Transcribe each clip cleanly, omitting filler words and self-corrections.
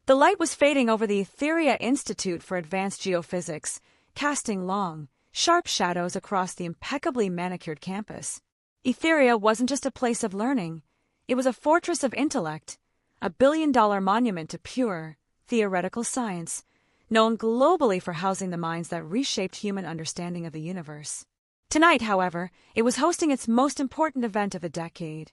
The light was fading over the Etheria Institute for Advanced Geophysics, casting long, sharp shadows across the impeccably manicured campus. Etheria wasn't just a place of learning. It was a fortress of intellect, a billion-dollar monument to pure, theoretical science, known globally for housing the minds that reshaped human understanding of the universe. Tonight, however, it was hosting its most important event of the decade,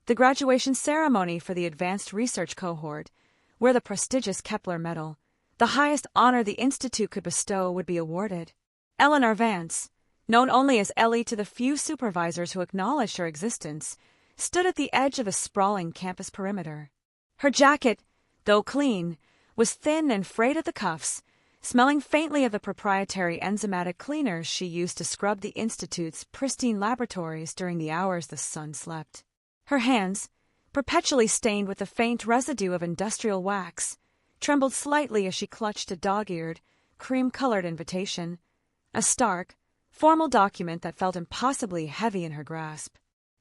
the graduation ceremony for the advanced research cohort, where the prestigious Kepler Medal, the highest honor the Institute could bestow, would be awarded. Eleanor Vance, known only as Ellie to the few supervisors who acknowledged her existence, stood at the edge of the sprawling campus perimeter. Her jacket, though clean, was thin and frayed at the cuffs, smelling faintly of the proprietary enzymatic cleaners she used to scrub the Institute's pristine laboratories during the hours the sun slept. Her hands, perpetually stained with the faint residue of industrial wax, trembled slightly as she clutched a dog-eared, cream-colored invitation, a stark, formal document that felt impossibly heavy in her grasp.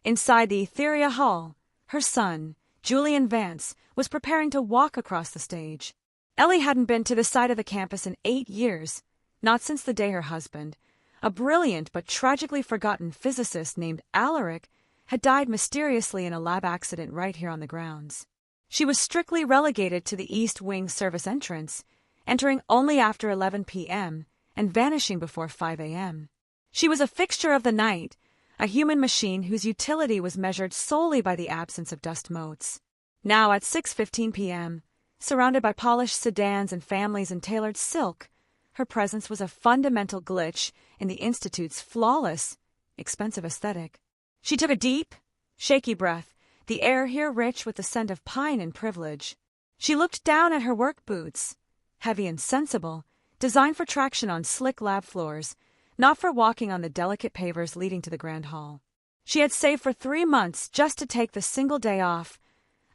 Inside the Etheria Hall, her son, Julian Vance, was preparing to walk across the stage. Ellie hadn't been to the side of the campus in 8 years, not since the day her husband, a brilliant but tragically forgotten physicist named Alaric, had died mysteriously in a lab accident right here on the grounds. She was strictly relegated to the East Wing service entrance, entering only after 11 p.m. and vanishing before 5 a.m. She was a fixture of the night, a human machine whose utility was measured solely by the absence of dust motes. Now at 6:15 p.m., surrounded by polished sedans and families in tailored silk, her presence was a fundamental glitch in the Institute's flawless, expensive aesthetic. She took a deep, shaky breath, the air here rich with the scent of pine and privilege. She looked down at her work boots, heavy and sensible, designed for traction on slick lab floors, not for walking on the delicate pavers leading to the Grand Hall. She had saved for 3 months just to take the single day off,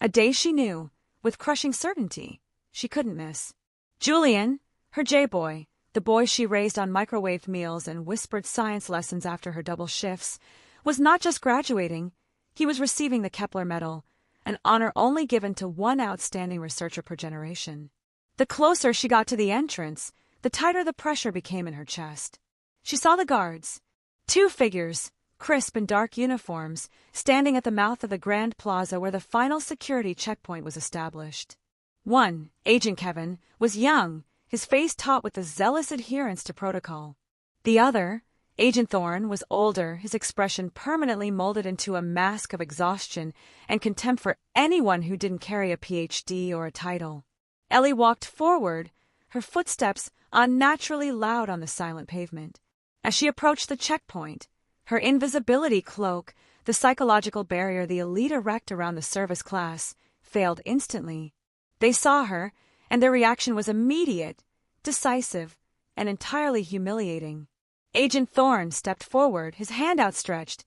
a day she knew, with crushing certainty, she couldn't miss. Julian, her J-boy, the boy she raised on microwave meals and whispered science lessons after her double shifts, was not just graduating, he was receiving the Kepler Medal, an honor only given to one outstanding researcher per generation. The closer she got to the entrance, the tighter the pressure became in her chest. She saw the guards, 2 figures, crisp in dark uniforms, standing at the mouth of the Grand Plaza where the final security checkpoint was established. One, Agent Kevin, was young, his face taut with a zealous adherence to protocol. The other, Agent Thorne, was older, his expression permanently molded into a mask of exhaustion and contempt for anyone who didn't carry a PhD or a title. Ellie walked forward, her footsteps unnaturally loud on the silent pavement. As she approached the checkpoint, her invisibility cloak, the psychological barrier the elite erect around the service class, failed instantly. They saw her, and their reaction was immediate, decisive, and entirely humiliating. Agent Thorne stepped forward, his hand outstretched,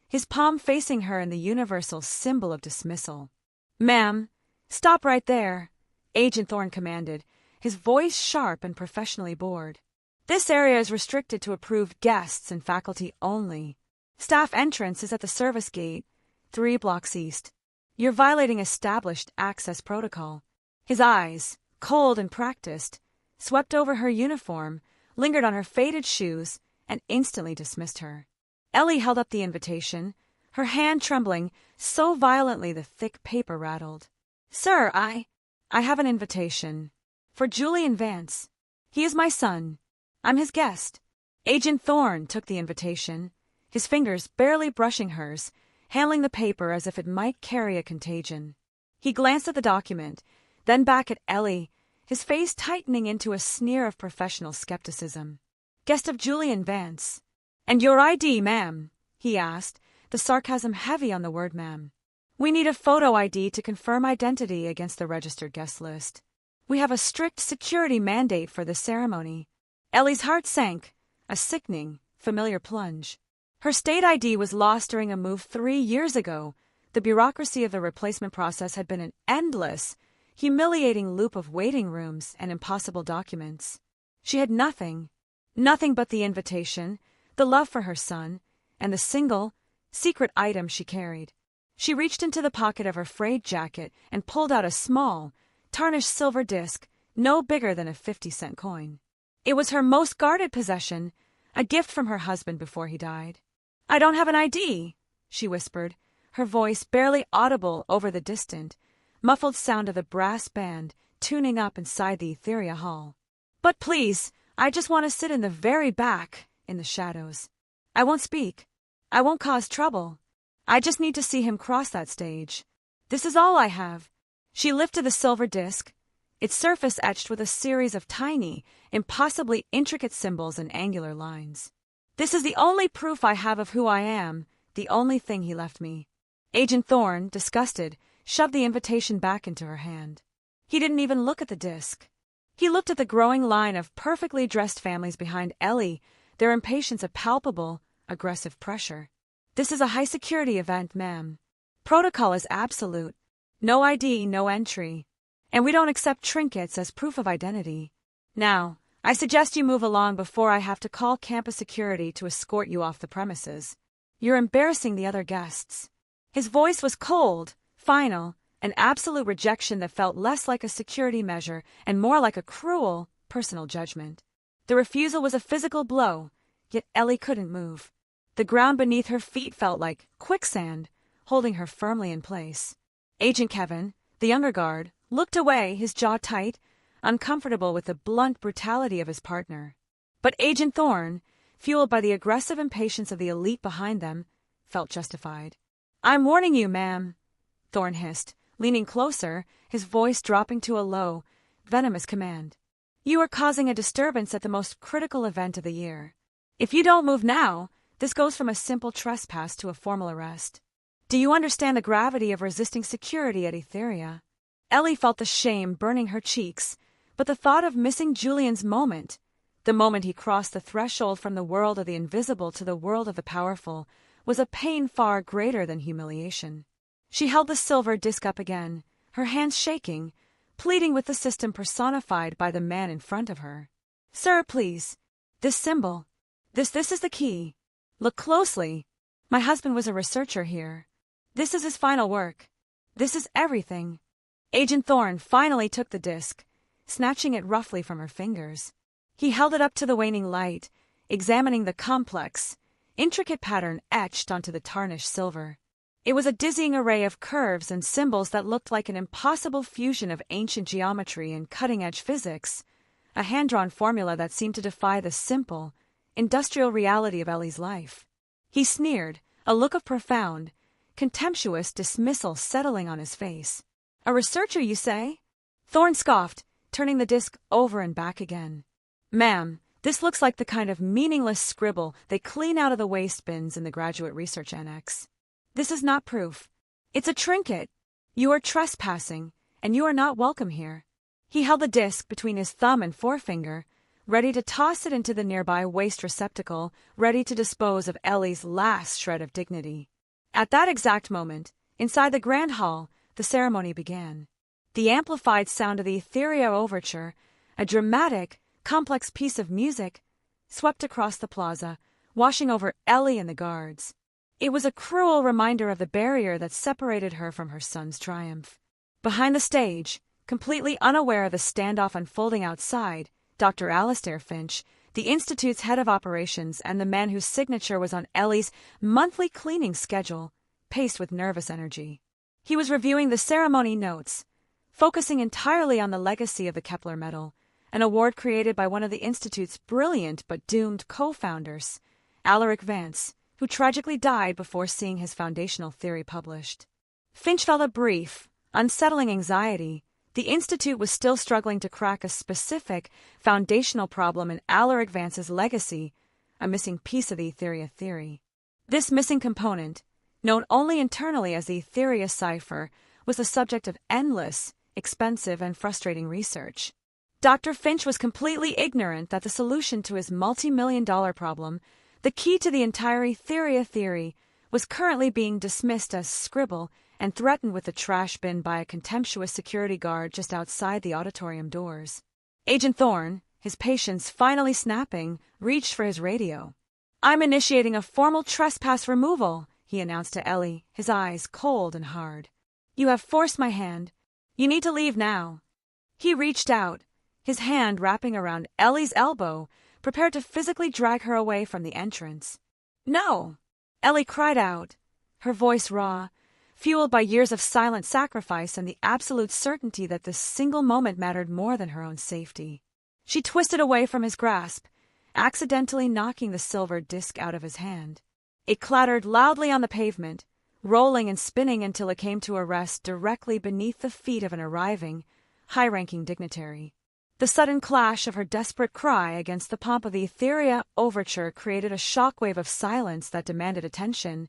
his palm facing her in the universal symbol of dismissal. "Ma'am, stop right there," Agent Thorne commanded, his voice sharp and professionally bored. "This area is restricted to approved guests and faculty only. Staff entrance is at the service gate, 3 blocks east. You're violating established access protocol." His eyes, cold and practiced, swept over her uniform, lingered on her faded shoes, and instantly dismissed her. Ellie held up the invitation, her hand trembling so violently the thick paper rattled. "Sir, I have an invitation. For Julian Vance. He is my son. I'm his guest." Agent Thorne took the invitation, his fingers barely brushing hers, handling the paper as if it might carry a contagion. He glanced at the document, then back at Ellie, his face tightening into a sneer of professional skepticism. "Guest of Julian Vance. And your ID, ma'am?" he asked, the sarcasm heavy on the word ma'am. "We need a photo ID to confirm identity against the registered guest list. We have a strict security mandate for this ceremony." Ellie's heart sank, a sickening, familiar plunge. Her state ID was lost during a move 3 years ago. The bureaucracy of the replacement process had been an endless, humiliating loop of waiting rooms and impossible documents. She had nothing but the invitation, the love for her son, and the single, secret item she carried. She reached into the pocket of her frayed jacket and pulled out a small, tarnished silver disc, no bigger than a 50-cent coin. It was her most guarded possession, a gift from her husband before he died. "I don't have an ID," she whispered, her voice barely audible over the distant, muffled sound of the brass band tuning up inside the Etheria Hall. "But please, I just want to sit in the very back, in the shadows. I won't speak. I won't cause trouble. I just need to see him cross that stage. This is all I have." She lifted the silver disc, its surface etched with a series of tiny, impossibly intricate symbols and angular lines. "This is the only proof I have of who I am, the only thing he left me." Agent Thorne, disgusted, shoved the invitation back into her hand. He didn't even look at the disc. He looked at the growing line of perfectly dressed families behind Ellie, their impatience a palpable, aggressive pressure. "This is a high-security event, ma'am. Protocol is absolute. No ID, no entry. And we don't accept trinkets as proof of identity. Now, I suggest you move along before I have to call campus security to escort you off the premises. You're embarrassing the other guests." His voice was cold, final, an absolute rejection that felt less like a security measure and more like a cruel, personal judgment. The refusal was a physical blow, yet Ellie couldn't move. The ground beneath her feet felt like quicksand, holding her firmly in place. Agent Kevin, the younger guard, looked away, his jaw tight, uncomfortable with the blunt brutality of his partner. But Agent Thorne, fueled by the aggressive impatience of the elite behind them, felt justified. "I'm warning you, ma'am," Thorne hissed, leaning closer, his voice dropping to a low, venomous command. "You are causing a disturbance at the most critical event of the year. If you don't move now, this goes from a simple trespass to a formal arrest. Do you understand the gravity of resisting security at Etheria?" Ellie felt the shame burning her cheeks, but the thought of missing Julian's moment, the moment he crossed the threshold from the world of the invisible to the world of the powerful, was a pain far greater than humiliation. She held the silver disc up again, her hands shaking, pleading with the system personified by the man in front of her. "Sir, please. This symbol. This is the key. Look closely. My husband was a researcher here. This is his final work. This is everything." Agent Thorne finally took the disc, snatching it roughly from her fingers. He held it up to the waning light, examining the complex, intricate pattern etched onto the tarnished silver. It was a dizzying array of curves and symbols that looked like an impossible fusion of ancient geometry and cutting-edge physics, a hand-drawn formula that seemed to defy the simple, industrial reality of Ellie's life. He sneered, a look of profound, contemptuous dismissal settling on his face. "A researcher, you say?" Thorne scoffed, turning the disc over and back again. "Ma'am, this looks like the kind of meaningless scribble they clean out of the waste bins in the graduate research annex. This is not proof. It's a trinket. You are trespassing, and you are not welcome here." He held the disc between his thumb and forefinger, ready to toss it into the nearby waste receptacle, ready to dispose of Ellie's last shred of dignity. At that exact moment, inside the grand hall, the ceremony began. The amplified sound of the Etheria Overture, a dramatic, complex piece of music, swept across the plaza, washing over Ellie and the guards. It was a cruel reminder of the barrier that separated her from her son's triumph. Behind the stage, completely unaware of the standoff unfolding outside, Dr. Alastair Finch, the Institute's head of operations and the man whose signature was on Ellie's monthly cleaning schedule, paced with nervous energy. He was reviewing the ceremony notes, focusing entirely on the legacy of the Kepler Medal, an award created by one of the Institute's brilliant but doomed co-founders, Alaric Vance, who tragically died before seeing his foundational theory published. Finch felt a brief, unsettling anxiety. The Institute was still struggling to crack a specific, foundational problem in Alaric Vance's legacy, a missing piece of the Etheria theory. This missing component, known only internally as the Etheria cipher, was the subject of endless, expensive, and frustrating research. Dr. Finch was completely ignorant that the solution to his multi-million-dollar problem, the key to the entire Etheria theory, was currently being dismissed as scribble and threatened with a trash bin by a contemptuous security guard just outside the auditorium doors. Agent Thorne, his patience finally snapping, reached for his radio. "I'm initiating a formal trespass removal," he announced to Ellie, his eyes cold and hard. "You have forced my hand. You need to leave now." He reached out, his hand wrapping around Ellie's elbow, prepared to physically drag her away from the entrance. "No!" Ellie cried out, her voice raw, fueled by years of silent sacrifice and the absolute certainty that this single moment mattered more than her own safety. She twisted away from his grasp, accidentally knocking the silver disc out of his hand. It clattered loudly on the pavement, rolling and spinning until it came to a rest directly beneath the feet of an arriving, high-ranking dignitary. The sudden clash of her desperate cry against the pomp of the Etheria overture created a shockwave of silence that demanded attention,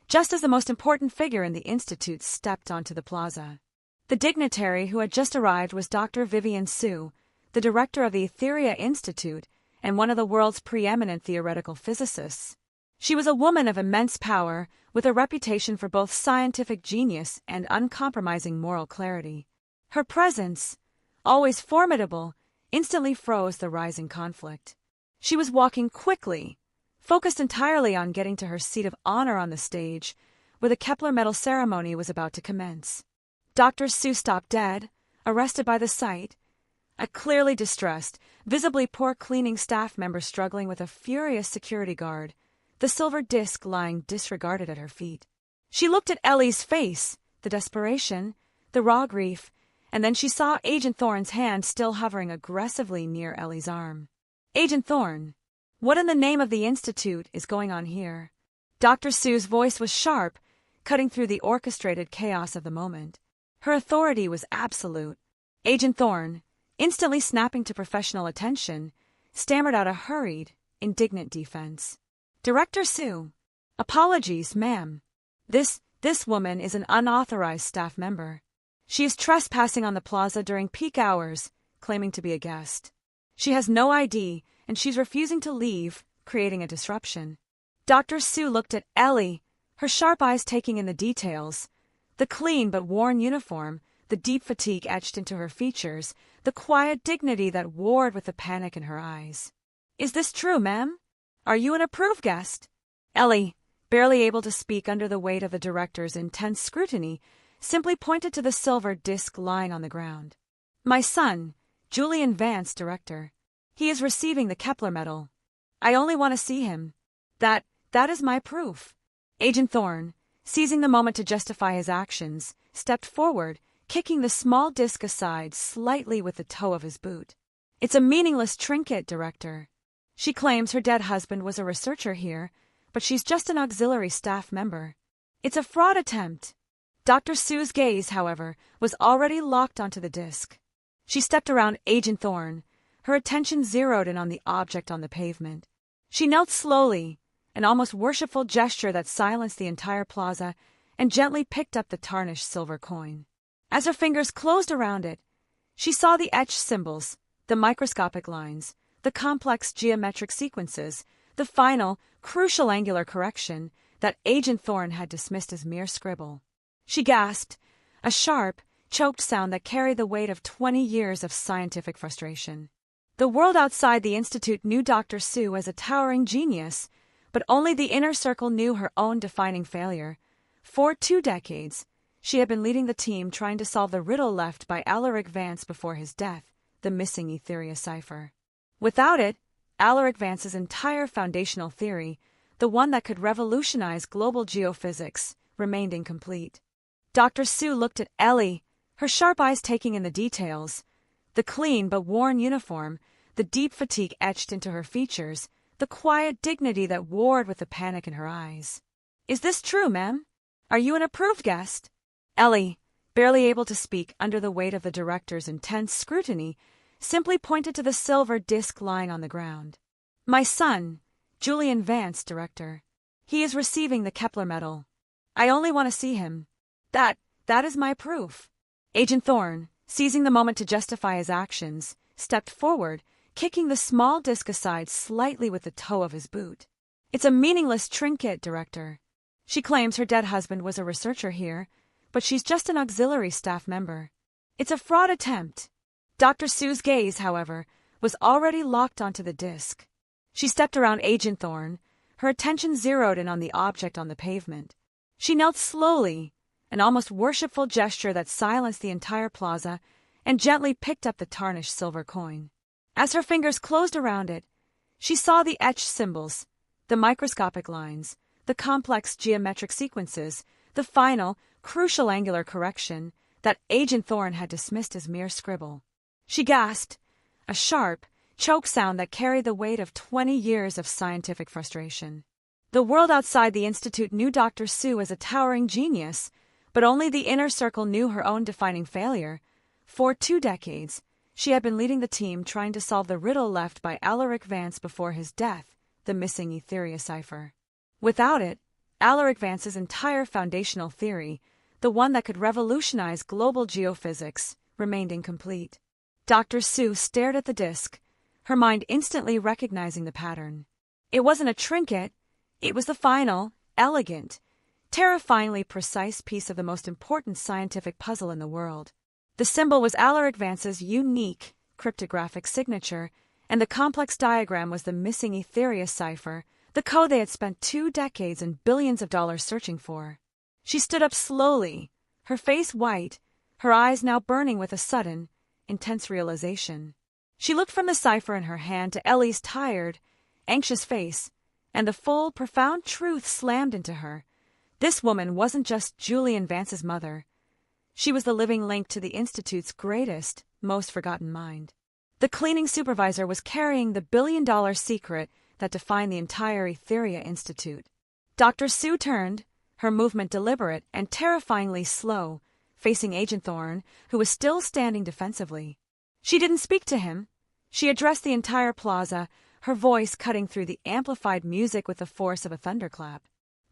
just as the most important figure in the Institute stepped onto the plaza. The dignitary who had just arrived was Dr. Vivian Sue, the director of the Etheria Institute and one of the world's preeminent theoretical physicists. She was a woman of immense power, with a reputation for both scientific genius and uncompromising moral clarity. Her presence, always formidable, instantly froze the rising conflict. She was walking quickly, focused entirely on getting to her seat of honor on the stage, where the Kepler medal ceremony was about to commence. Dr. Sue stopped dead, arrested by the sight, a clearly distressed, visibly poor cleaning staff member struggling with a furious security guard, the silver disc lying disregarded at her feet. She looked at Ellie's face, the desperation, the raw grief, and then she saw Agent Thorne's hand still hovering aggressively near Ellie's arm. "Agent Thorne, what in the name of the Institute is going on here?" Dr. Sue's voice was sharp, cutting through the orchestrated chaos of the moment. Her authority was absolute. Agent Thorne, instantly snapping to professional attention, stammered out a hurried, indignant defense. "Director Sue, apologies, ma'am. This woman is an unauthorized staff member. She is trespassing on the plaza during peak hours, claiming to be a guest. She has no ID, and she's refusing to leave, creating a disruption." Dr. Sue looked at Ellie, her sharp eyes taking in the details. The clean but worn uniform, the deep fatigue etched into her features, the quiet dignity that warred with the panic in her eyes. "Is this true, ma'am? Are you an approved guest?" Ellie, barely able to speak under the weight of the director's intense scrutiny, simply pointed to the silver disc lying on the ground. "My son, Julian Vance, director. He is receiving the Kepler medal. I only want to see him. That is my proof." Agent Thorne, seizing the moment to justify his actions, stepped forward, kicking the small disc aside slightly with the toe of his boot. "It's a meaningless trinket, director. She claims her dead husband was a researcher here, but she's just an auxiliary staff member. It's a fraud attempt." Dr. Sue's gaze, however, was already locked onto the disc. She stepped around Agent Thorne, her attention zeroed in on the object on the pavement. She knelt slowly, an almost worshipful gesture that silenced the entire plaza, and gently picked up the tarnished silver coin. As her fingers closed around it, she saw the etched symbols, the microscopic lines, the complex geometric sequences, the final, crucial angular correction that Agent Thorne had dismissed as mere scribble. She gasped, a sharp, choked sound that carried the weight of 20 years of scientific frustration. The world outside the Institute knew Dr. Sue as a towering genius, but only the inner circle knew her own defining failure. For 2 decades, she had been leading the team trying to solve the riddle left by Alaric Vance before his death, the missing Etheria cipher. Without it, Alaric Vance's entire foundational theory, the one that could revolutionize global geophysics, remained incomplete. Dr. Sue looked at Ellie, her sharp eyes taking in the details, the clean but worn uniform, the deep fatigue etched into her features, the quiet dignity that warred with the panic in her eyes. "Is this true, ma'am? Are you an approved guest?" Ellie, barely able to speak under the weight of the director's intense scrutiny, simply pointed to the silver disc lying on the ground. "My son, Julian Vance, director. He is receiving the Kepler medal. I only want to see him. That is my proof." Agent Thorne, seizing the moment to justify his actions, stepped forward, kicking the small disc aside slightly with the toe of his boot. "It's a meaningless trinket, director. She claims her dead husband was a researcher here, but she's just an auxiliary staff member. It's a fraud attempt." Dr. Sue's gaze, however, was already locked onto the disc. She stepped around Agent Thorne, her attention zeroed in on the object on the pavement. She knelt slowly, an almost worshipful gesture that silenced the entire plaza, and gently picked up the tarnished silver coin. As her fingers closed around it, she saw the etched symbols, the microscopic lines, the complex geometric sequences, the final, crucial angular correction that Agent Thorne had dismissed as mere scribble. She gasped, a sharp, choke sound that carried the weight of 20 years of scientific frustration. The world outside the Institute knew Dr. Sue as a towering genius, but only the inner circle knew her own defining failure. For 2 decades, she had been leading the team trying to solve the riddle left by Alaric Vance before his death, the missing Etheria cipher. Without it, Alaric Vance's entire foundational theory, the one that could revolutionize global geophysics, remained incomplete. Dr. Sue stared at the disk, her mind instantly recognizing the pattern. It wasn't a trinket, it was the final, elegant, terrifyingly precise piece of the most important scientific puzzle in the world. The symbol was Alaric Vance's unique, cryptographic signature, and the complex diagram was the missing Etheria cipher, the code they had spent 2 decades and billions of dollars searching for. She stood up slowly, her face white, her eyes now burning with a sudden, intense realization. She looked from the cipher in her hand to Ellie's tired, anxious face, and the full, profound truth slammed into her. This woman wasn't just Julian Vance's mother. She was the living link to the Institute's greatest, most forgotten mind. The cleaning supervisor was carrying the billion-dollar secret that defined the entire Etheria Institute. Dr. Sue turned, her movement deliberate and terrifyingly slow, facing Agent Thorne, who was still standing defensively. She didn't speak to him. She addressed the entire plaza, her voice cutting through the amplified music with the force of a thunderclap.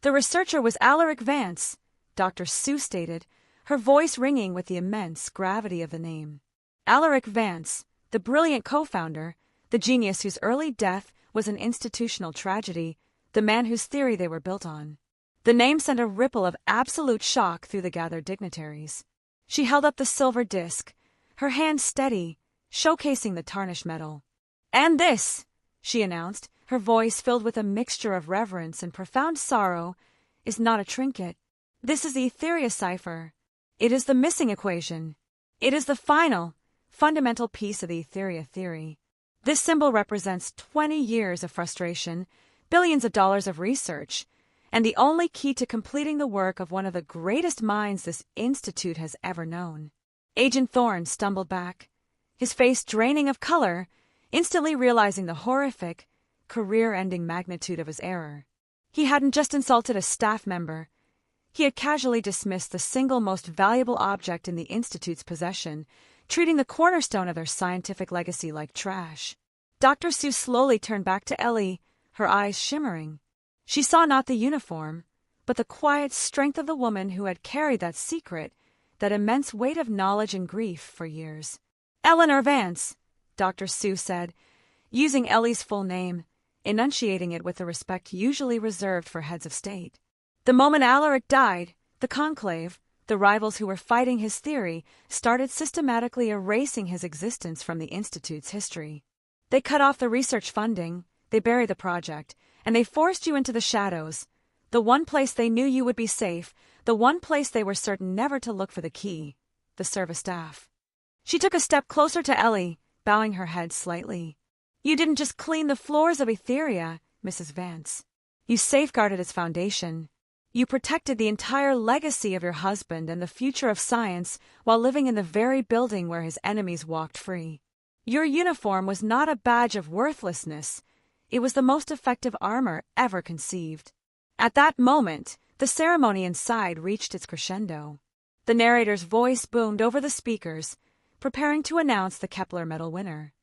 The researcher was Alaric Vance, Dr. Sue stated, her voice ringing with the immense gravity of the name. Alaric Vance, the brilliant co-founder, the genius whose early death was an institutional tragedy, the man whose theory they were built on. The name sent a ripple of absolute shock through the gathered dignitaries. She held up the silver disc, her hand steady, showcasing the tarnished metal. "And this," she announced, her voice filled with a mixture of reverence and profound sorrow, "is not a trinket. This is the Etheria cipher. It is the missing equation. It is the final, fundamental piece of the Etheria theory. This symbol represents 20 years of frustration, billions of dollars of research, and the only key to completing the work of one of the greatest minds this institute has ever known." Agent Thorne stumbled back, his face draining of color, instantly realizing the horrific, career-ending magnitude of his error. He hadn't just insulted a staff member. He had casually dismissed the single most valuable object in the Institute's possession, treating the cornerstone of their scientific legacy like trash. Dr. Sue slowly turned back to Ellie, her eyes shimmering. She saw not the uniform, but the quiet strength of the woman who had carried that secret, that immense weight of knowledge and grief for years. "Eleanor Vance," Dr. Sue said, using Ellie's full name, enunciating it with the respect usually reserved for heads of state. The moment Alaric died, the conclave, the rivals who were fighting his theory, started systematically erasing his existence from the Institute's history. They cut off the research funding, they buried the project, and they forced you into the shadows, the one place they knew you would be safe, the one place they were certain never to look for the key, the service staff. She took a step closer to Ellie, bowing her head slightly. "You didn't just clean the floors of Etheria, Mrs. Vance. You safeguarded its foundation. You protected the entire legacy of your husband and the future of science while living in the very building where his enemies walked free. Your uniform was not a badge of worthlessness. It was the most effective armor ever conceived." At that moment, the ceremony inside reached its crescendo. The narrator's voice boomed over the speakers, preparing to announce the Kepler Medal winner.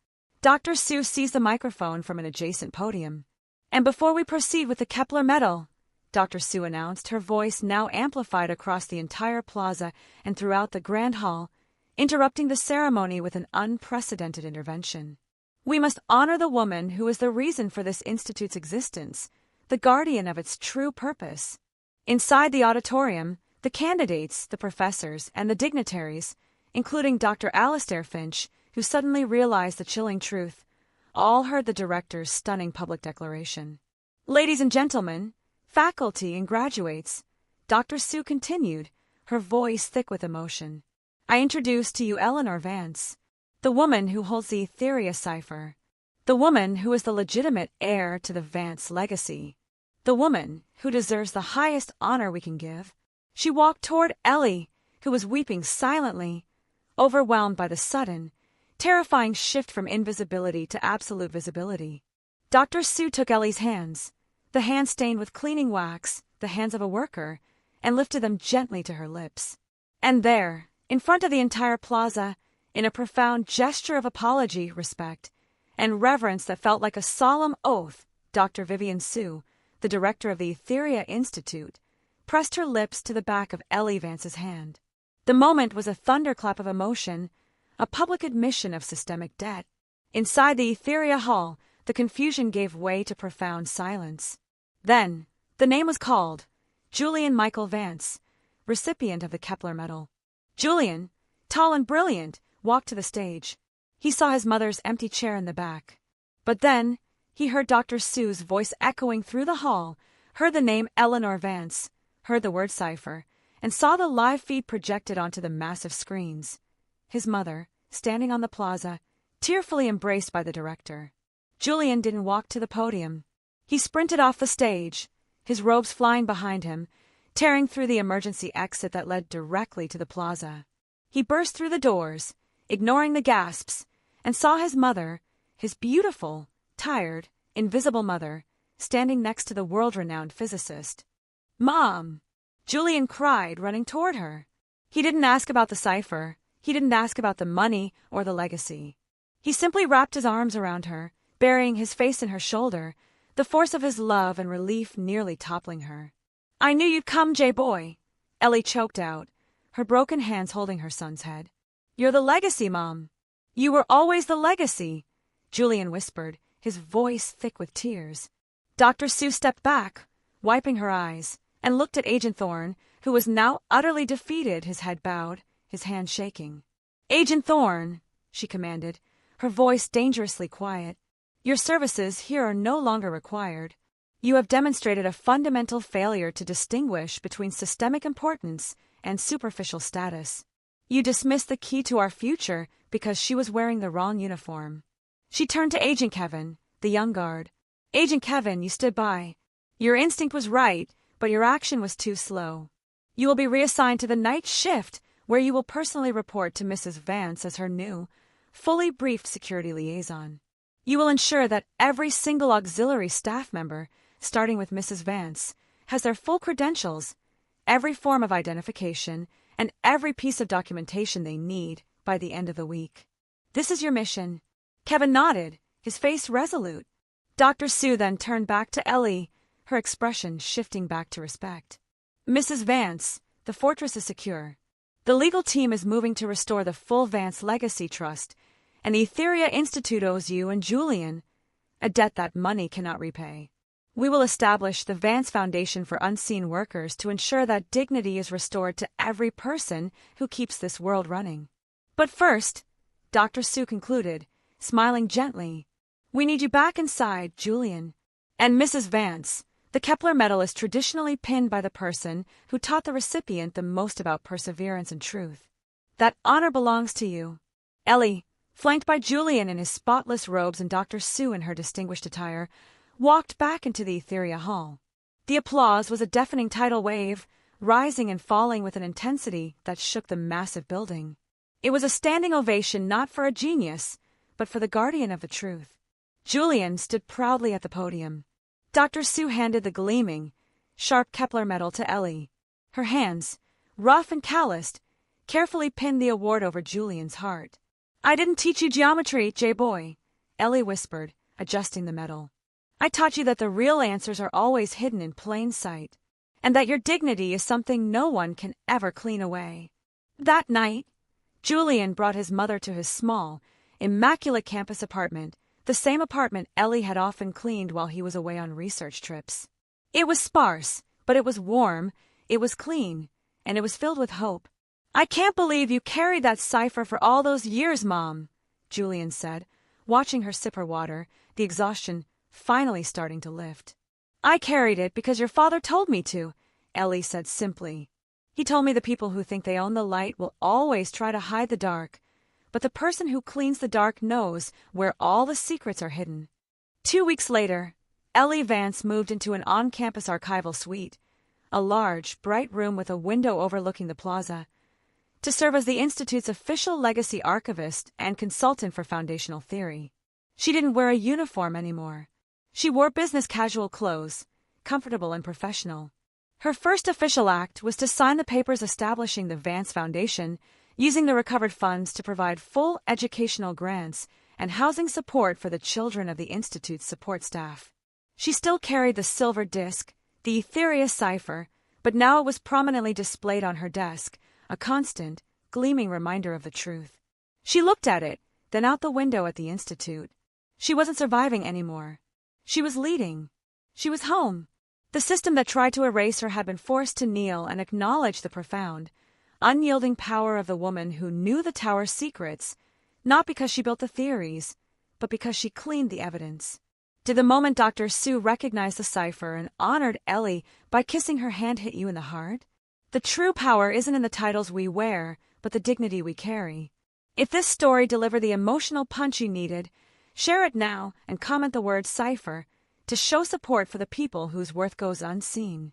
Dr. Sue seized the microphone from an adjacent podium. "And before we proceed with the Kepler Medal," Dr. Sue announced, her voice now amplified across the entire plaza and throughout the grand hall, interrupting the ceremony with an unprecedented intervention. "We must honor the woman who is the reason for this institute's existence, the guardian of its true purpose." Inside the auditorium, the candidates, the professors, and the dignitaries, including Dr. Alastair Finch, who suddenly realized the chilling truth, all heard the director's stunning public declaration. "Ladies and gentlemen, faculty and graduates," Dr. Sue continued, her voice thick with emotion, I introduce to you Eleanor Vance, the woman who holds the Etheria cipher, the woman who is the legitimate heir to the Vance legacy, the woman who deserves the highest honor we can give." She walked toward Ellie, who was weeping silently, overwhelmed by the sudden, terrifying shift from invisibility to absolute visibility. Dr. Sue took Ellie's hands, the hands stained with cleaning wax, the hands of a worker, and lifted them gently to her lips. And there, in front of the entire plaza, in a profound gesture of apology, respect, and reverence that felt like a solemn oath, Dr. Vivian Sue, the director of the Etheria Institute, pressed her lips to the back of Ellie Vance's hand. The moment was a thunderclap of emotion, a public admission of systemic debt. Inside the Etheria Hall, the confusion gave way to profound silence. Then, the name was called: Julian Michael Vance, recipient of the Kepler Medal. Julian, tall and brilliant, walked to the stage. He saw his mother's empty chair in the back. But then, he heard Dr. Sue's voice echoing through the hall, heard the name Eleanor Vance, heard the word cipher, and saw the live feed projected onto the massive screens. His mother, standing on the plaza, tearfully embraced by the director. Julian didn't walk to the podium. He sprinted off the stage, his robes flying behind him, tearing through the emergency exit that led directly to the plaza. He burst through the doors, ignoring the gasps, and saw his mother, his beautiful, tired, invisible mother, standing next to the world-renowned physicist. "Mom!" Julian cried, running toward her. He didn't ask about the cipher. He didn't ask about the money or the legacy. He simply wrapped his arms around her, burying his face in her shoulder, the force of his love and relief nearly toppling her. "I knew you'd come, J-boy," Ellie choked out, her broken hands holding her son's head. "You're the legacy, Mom. You were always the legacy," Julian whispered, his voice thick with tears. Dr. Sue stepped back, wiping her eyes, and looked at Agent Thorne, who was now utterly defeated, his head bowed, his hands shaking. "Agent Thorne," she commanded, her voice dangerously quiet, "your services here are no longer required. You have demonstrated a fundamental failure to distinguish between systemic importance and superficial status. You dismissed the key to our future because she was wearing the wrong uniform." She turned to Agent Kevin, the young guard. "Agent Kevin, you stood by. Your instinct was right, but your action was too slow. You will be reassigned to the night shift, where you will personally report to Mrs. Vance as her new, fully briefed security liaison. You will ensure that every single auxiliary staff member, starting with Mrs. Vance, has their full credentials, every form of identification, and every piece of documentation they need by the end of the week. This is your mission." Kevin nodded, his face resolute. Dr. Sue then turned back to Ellie, her expression shifting back to respect. "Mrs. Vance, the fortress is secure. The legal team is moving to restore the full Vance Legacy Trust, and the Etheria Institute owes you and Julian a debt that money cannot repay. We will establish the Vance Foundation for Unseen Workers to ensure that dignity is restored to every person who keeps this world running. But first," Dr. Sue concluded, smiling gently, "we need you back inside, Julian. And Mrs. Vance, the Kepler Medal is traditionally pinned by the person who taught the recipient the most about perseverance and truth. That honor belongs to you." Ellie, flanked by Julian in his spotless robes and Dr. Sue in her distinguished attire, walked back into the Etheria Hall. The applause was a deafening tidal wave, rising and falling with an intensity that shook the massive building. It was a standing ovation not for a genius, but for the guardian of the truth. Julian stood proudly at the podium. Dr. Sue handed the gleaming, sharp Kepler medal to Ellie. Her hands, rough and calloused, carefully pinned the award over Julian's heart. "I didn't teach you geometry, J-boy," Ellie whispered, adjusting the medal. "I taught you that the real answers are always hidden in plain sight, and that your dignity is something no one can ever clean away." That night, Julian brought his mother to his small, immaculate campus apartment, the same apartment Ellie had often cleaned while he was away on research trips. It was sparse, but it was warm, it was clean, and it was filled with hope. "I can't believe you carried that cipher for all those years, Mom," Julian said, watching her sip her water, the exhaustion finally starting to lift. "I carried it because your father told me to," Ellie said simply. He told me the people who think they own the light will always try to hide the dark, but the person who cleans the dark knows where all the secrets are hidden. 2 weeks later, Ellie Vance moved into an on-campus archival suite, a large, bright room with a window overlooking the plaza, to serve as the Institute's official legacy archivist and consultant for foundational theory. She didn't wear a uniform anymore. She wore business casual clothes, comfortable and professional. Her first official act was to sign the papers establishing the Vance Foundation, using the recovered funds to provide full educational grants and housing support for the children of the Institute's support staff. She still carried the silver disc, the Etheria cipher, but now it was prominently displayed on her desk, a constant, gleaming reminder of the truth. She looked at it, then out the window at the Institute. She wasn't surviving anymore. She was leading. She was home. The system that tried to erase her had been forced to kneel and acknowledge the profound, unyielding power of the woman who knew the tower's secrets, not because she built the theories, but because she cleaned the evidence. Did the moment Dr. Sue recognized the cipher and honored Ellie by kissing her hand hit you in the heart? The true power isn't in the titles we wear, but the dignity we carry. If this story delivered the emotional punch you needed, share it now and comment the word cipher to show support for the people whose worth goes unseen.